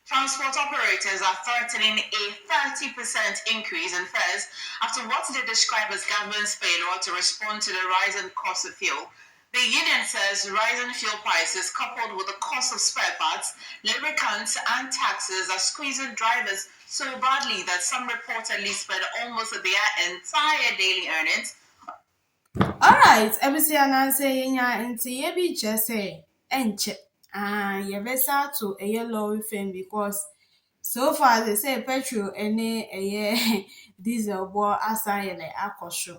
Transport operators are threatening a 30% increase in fares after what they describe as government's failure to respond to the rising cost of fuel. The union says rising fuel prices coupled with the cost of spare parts, lubricants and taxes are squeezing drivers so badly that some reportedly spend almost their entire daily earnings. Alright, Ebusiana saying into Yebi just say enche. Yevesa to a yellow fame because so far they say petrol any a year diesel war assign a akosho.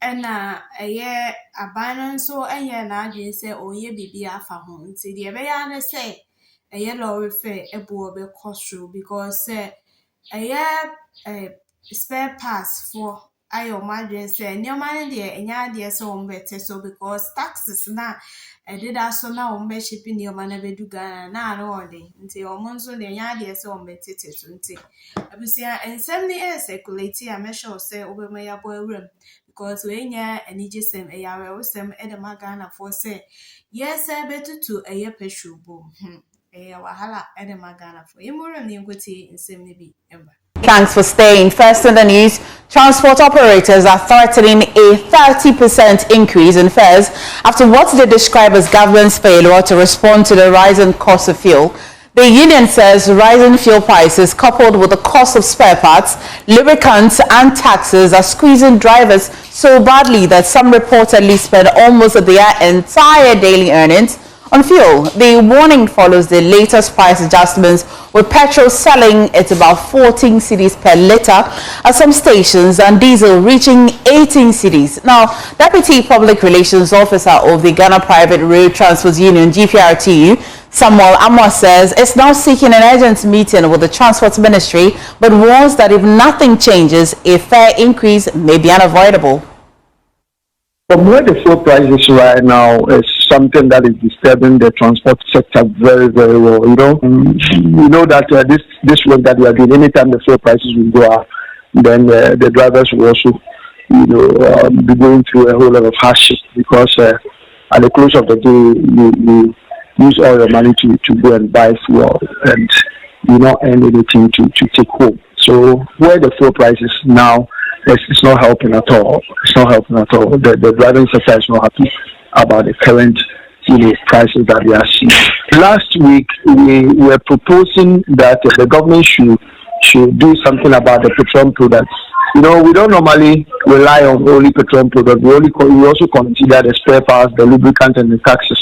And a year abandon so a year now they say oh ye bibi afa home. See the Ebayana say a yellow refer a boy be costu because a year spare parts for ayo madre say your money there and ya dear so better so because taxes na did also now shipping your money be do Ghana na no day until almost so the ya dear so better to abusia and send the air circulate a measure say over my boy room because when ya and you just same a yawe some edema Ghana for say yes I better to a year petrol boom a wahala edema Ghana for you more than in same be ever. Thanks for staying. First in the news, transport operators are threatening a 30% increase in fares after what they describe as government's failure to respond to the rising cost of fuel. The union says rising fuel prices coupled with the cost of spare parts, lubricants and taxes are squeezing drivers so badly that some reportedly spend almost their entire daily earnings on fuel. The warning follows the latest price adjustments, with petrol selling at about 14 cedis per litre at some stations and diesel reaching 18 cedis. Now, Deputy Public Relations Officer of the Ghana Private Road Transport Union, GPRTU, Samuel Amwa says it's now seeking an urgent meeting with the Transport Ministry, but warns that if nothing changes, a fare increase may be unavoidable. From where the fuel price is right now is something that is disturbing the transport sector very, very well. You know that this work that we are doing, anytime the fuel prices will go up, then the drivers will also, be going through a whole lot of hardship because at the close of the day, you use all your money to go and buy fuel and you not earn anything to take home. So where the fuel price is now, it's not helping at all. It's not helping at all. The driving sector is not happy about the current prices that we are seeing. Last week, we were proposing that the government should do something about the petroleum products. We don't normally rely on only petroleum products. We also consider the spare parts, the lubricant, and the taxes.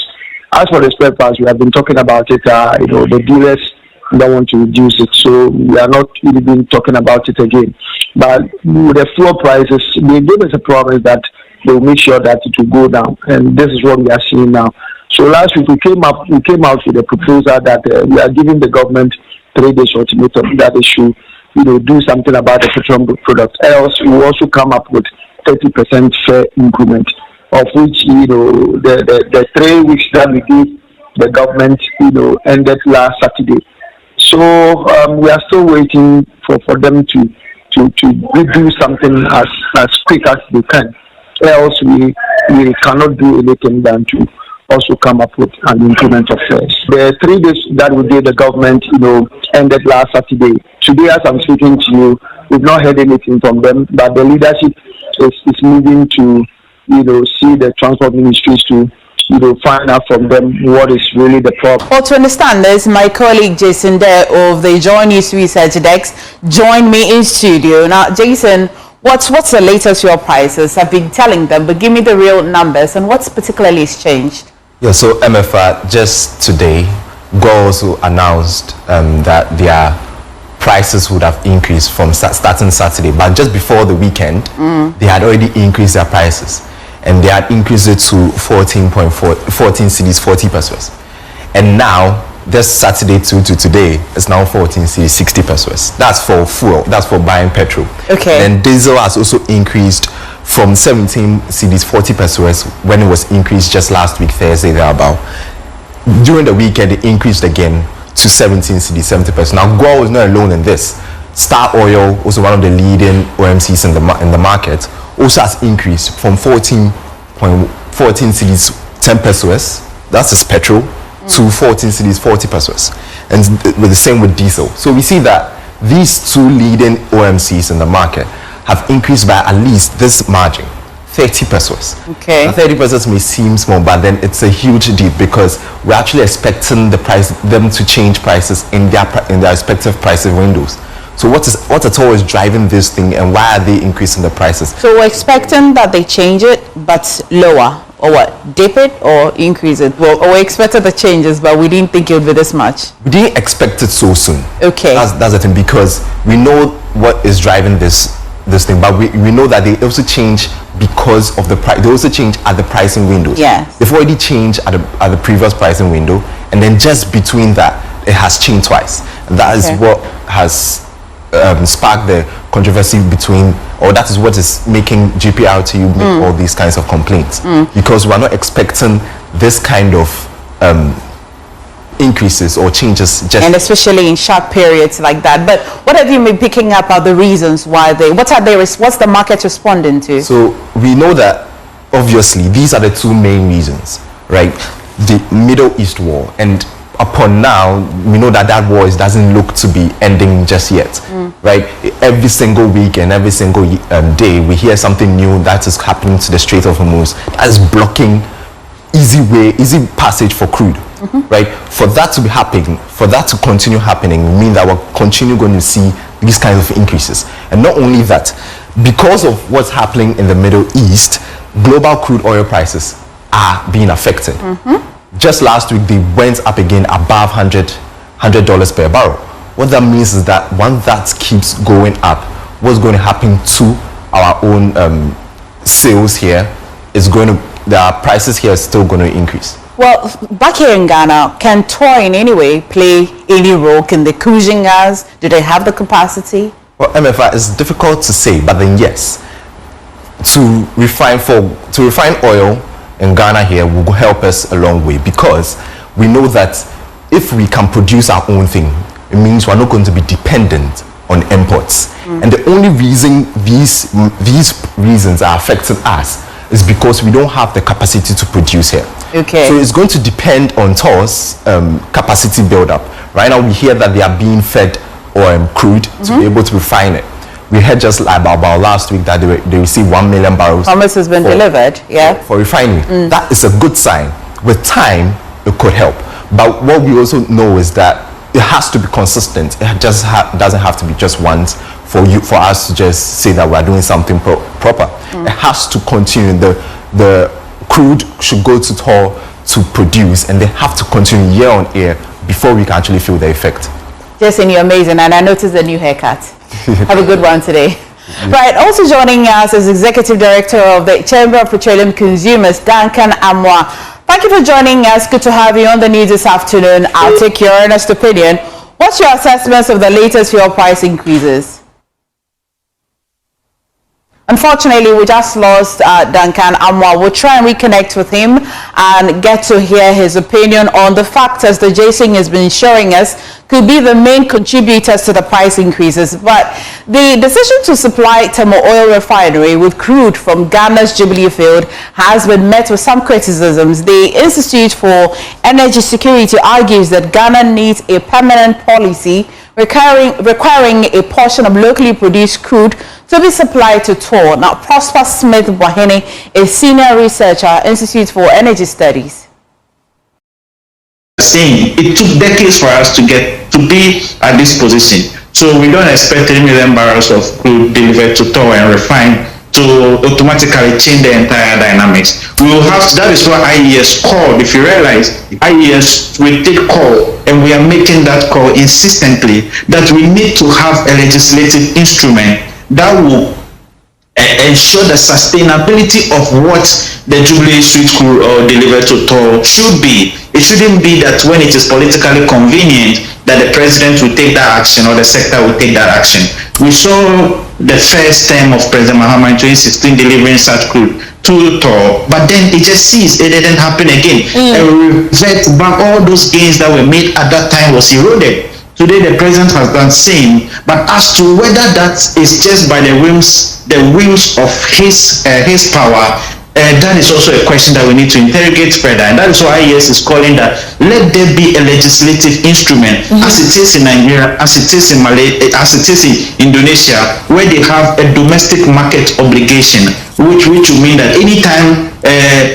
As for the spare parts, we have been talking about it. The dealers don't want to reduce it, so we are not even talking about it again. But with the fuel prices, they gave us a promise that they will make sure that it will go down, and this is what we are seeing now. So last week we came out with a proposal that we are giving the government 3 days ultimatum that they should, do something about the petroleum products. Else, we will also come up with 30% fare increment, of which the 3 weeks that we gave the government, ended last Saturday. So we are still waiting for them to do something as quick as they can. Else we cannot do anything than to also come up with an increment of fares. The 3 days that we gave the government, ended last Saturday. Today, as I'm speaking to you, we've not heard anything from them, but the leadership is moving to, see the transport ministries to find out from them what is really the problem. Well, to understand this, my colleague Jason there of the Joy News Research Desk joined me in studio. Now, Jason, what's the latest fuel prices? I've been telling them, but give me the real numbers and what's particularly has changed. Yeah, so MFA just today, GO also announced that their prices would have increased from starting Saturday, but just before the weekend, they had already increased their prices. And they had increased it to 14 cedis 40 pesos. And now, this Saturday to today, it's now 14 cedis 60 pesos. That's for fuel, that's for buying petrol. Okay. And diesel has also increased from 17 cedis 40 pesos when it was increased just last week, Thursday, thereabout. During the weekend, it increased again to 17 cedis 70 pesos. Now, GOA is not alone in this. Star Oil, also one of the leading OMCs in the market, also has increased from 14 cedis 10 pesos That is petrol, to 14 cedis, 40 pesos. And with the same with diesel. So we see that these two leading OMCs in the market have increased by at least this margin, 30 pesos. Okay. Now, 30 pesos may seem small, but then it's a huge deal because we're actually expecting them to change prices in their respective pricing windows. So what at all is driving this thing, and why are they increasing the prices? So we're expecting that they change it, but lower, or what? Dip it or increase it? Well, we expected the changes, but we didn't think it would be this much. We didn't expect it so soon. Okay. That's the thing, because we know what is driving this thing, but we know that they also change because of the price. They also change at the pricing windows. Yes. They've already changed at the previous pricing window, and then just between that, it has changed twice. And that is what has sparked the controversy between, or that is what is making GPRTU make all these kinds of complaints, because we are not expecting this kind of increases or changes, just and especially in short periods like that. But what have you been picking up are the reasons why what's the market responding to? So we know that obviously these are the two main reasons, right? The Middle East war, and upon now we know that war doesn't look to be ending just yet, right? Every single week and every single day we hear something new that is happening to the Strait of Hormuz that is blocking easy passage for crude, right? For that to be happening, for that to continue happening, mean that we're going to see these kinds of increases. And not only that, because of what's happening in the Middle East, global crude oil prices are being affected. Just last week, they went up again above $100 per barrel. What that means is that once that keeps going up, what's going to happen to our own sales here is the prices here are still going to increase. Well, back here in Ghana, can TOR in any way play any role? Can the cruising gas, do they have the capacity? Well, MFI, it's difficult to say, but then yes, to refine oil in Ghana here will help us a long way, because we know that if we can produce our own thing, it means we're not going to be dependent on imports. And the only reason these reasons are affecting us is because we don't have the capacity to produce here. Okay. So it's going to depend on TOR's capacity build-up. Right now we hear that they are being fed crude to be able to refine it. We heard just about last week that they received 1 million barrels. Promise has been delivered, for refining. That is a good sign. With time, it could help. But what we also know is that it has to be consistent. It just doesn't have to be just once for us to just say that we're doing something proper. It has to continue. The crude should go to TOR to produce, and they have to continue year on year before we can actually feel the effect. Jason, you're amazing, and I noticed the new haircut. Have a good one today. Right, also joining us is Executive Director of the Chamber of Petroleum Consumers, Duncan Amwa. Thank you for joining us. Good to have you on the news this afternoon. I'll take your honest opinion. What's your assessments of the latest fuel price increases? Unfortunately, we just lost Duncan Amwa. We'll try and reconnect with him and get to hear his opinion on the factors that Jason has been showing us could be the main contributors to the price increases. But the decision to supply Thermal Oil Refinery with crude from Ghana's Jubilee field has been met with some criticisms. The Institute for Energy Security argues that Ghana needs a permanent policy requiring a portion of locally produced crude to be supplied to TOR. Now, Prosper Smith Wahene is senior researcher at Institute for Energy Studies. Saying it took decades for us to be at this position. So we don't expect 3 million barrels of crude delivered to TOR and refined to automatically change the entire dynamics. We will have, that is what IES called. If you realize, IES will take call, and we are making that call insistently that we need to have a legislative instrument that will ensure the sustainability of what the Jubilee sweet crude oil delivered to TOR should be. It shouldn't be that when it is politically convenient that the president will take that action or the sector will take that action. We saw the first term of President Mahama in 2016 delivering such crude to TOR, but then it just ceased. It didn't happen again. And we revert back, all those gains that were made at that time was eroded. Today the president has done same, but as to whether that is just by the whims of his power, That is also a question that we need to interrogate further, and that is why IES is calling that let there be a legislative instrument, as it is in Nigeria, as it is in as it is in Indonesia, where they have a domestic market obligation, which will mean that anytime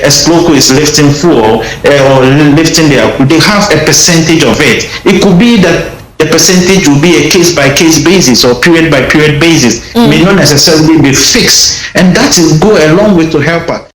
Exploko is lifting fuel or lifting they have a percentage of it. It could be that the percentage will be a case-by-case basis or period-by-period basis. May not necessarily be fixed, and that will go a long way to help us.